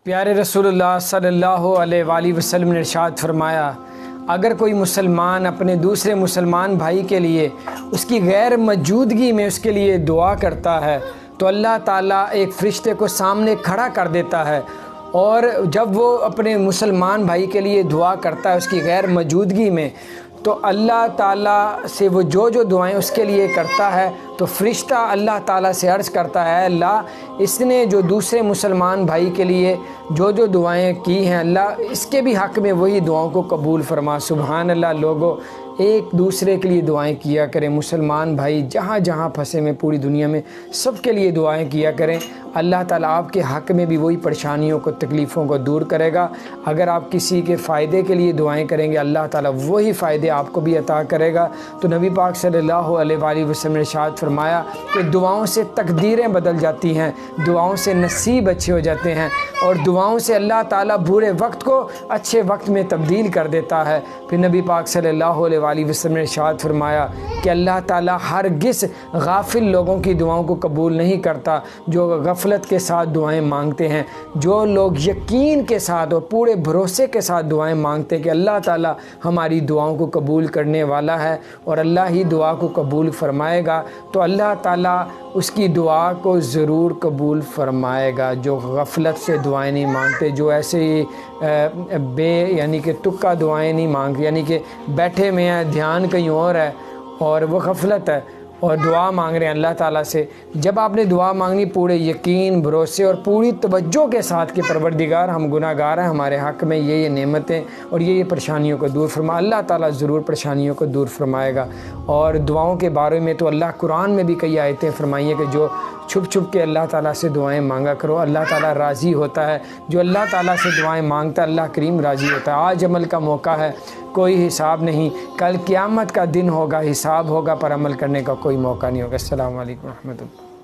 پیارے رسول اللہ صلی اللہ علیہ وآلہ وسلم نے ارشاد فرمایا، اگر کوئی مسلمان اپنے دوسرے مسلمان بھائی کے لیے اس کی غیر موجودگی میں اس کے لیے دعا کرتا ہے تو اللہ تعالیٰ ایک فرشتے کو سامنے کھڑا کر دیتا ہے، اور جب وہ اپنے مسلمان بھائی کے لیے دعا کرتا ہے اس کی غیر موجودگی میں تو اللہ تعالیٰ سے وہ جو دعائیں اس کے لیے کرتا ہے تو فرشتہ اللہ تعالیٰ سے عرض کرتا ہے، اللہ اس نے جو دوسرے مسلمان بھائی کے لیے جو دعائیں کی ہیں اللہ اس کے بھی حق میں وہی دعاؤں کو قبول فرما۔ سبحان اللہ۔ لوگوں، ایک دوسرے کے لیے دعائیں کیا کریں، مسلمان بھائی جہاں جہاں پھنسے میں پوری دنیا میں سب کے لیے دعائیں کیا کریں۔ اللہ تعالیٰ آپ کے حق میں بھی وہی پریشانیوں کو تکلیفوں کو دور کرے گا۔ اگر آپ کسی کے فائدے کے لیے دعائیں کریں گے اللہ تعالیٰ وہی فائدے آپ کو بھی عطا کرے گا۔ تو نبی پاک صلی اللہ علیہ وآلہ وسلم نے ارشاد فرمایا کہ دعاؤں سے تقدیریں بدل جاتی ہیں، دعاؤں سے نصیب اچھے ہو جاتے ہیں، اور دعاؤں سے اللہ تعالیٰ برے وقت کو اچھے وقت میں تبدیل کر دیتا ہے۔ پھر نبی پاک صلی اللہ علیہ وآلہ وسلم نے ارشاد فرمایا کہ اللہ تعالیٰ ہرگز غافل لوگوں کی دعاؤں کو قبول نہیں کرتا جو غفلت کے ساتھ دعائیں مانگتے ہیں۔ جو لوگ یقین کے ساتھ اور پورے بھروسے کے ساتھ دعائیں مانگتے ہیں کہ اللہ تعالیٰ ہماری دعاؤں کو قبول کرنے والا ہے اور اللہ ہی دعا کو قبول فرمائے گا، تو اللہ تعالیٰ اس کی دعا کو ضرور قبول فرمائے گا۔ جو غفلت سے دعائیں نہیں مانگتے، جو ایسے ہی یعنی کہ تکا دعائیں نہیں مانگتے، یعنی کہ بیٹھے میں ہیں دھیان کہیں اور ہے اور وہ غفلت ہے اور دعا مانگ رہے ہیں اللہ تعالیٰ سے۔ جب آپ نے دعا مانگنی پورے یقین، بھروسے اور پوری توجہ کے ساتھ کہ پروردگار ہم گناہ گار ہیں، ہمارے حق میں یہ نعمتیں اور یہ پریشانیوں کو دور فرما، اللہ تعالیٰ ضرور پریشانیوں کو دور فرمائے گا۔ اور دعاؤں کے بارے میں تو اللہ قرآن میں بھی کئی آیتیں فرمائی ہیں کہ جو چھپ چھپ کے اللہ تعالیٰ سے دعائیں مانگا کرو، اللہ تعالیٰ راضی ہوتا ہے۔ جو اللہ تعالیٰ سے دعائیں مانگتا ہے اللہ کریم راضی ہوتا ہے۔ آج عمل کا موقع ہے، کوئی حساب نہیں، کل قیامت کا دن ہوگا، حساب ہوگا، پر عمل کرنے کا کوئی موقع نہیں ہوگا۔ السلام علیکم ورحمۃ اللہ۔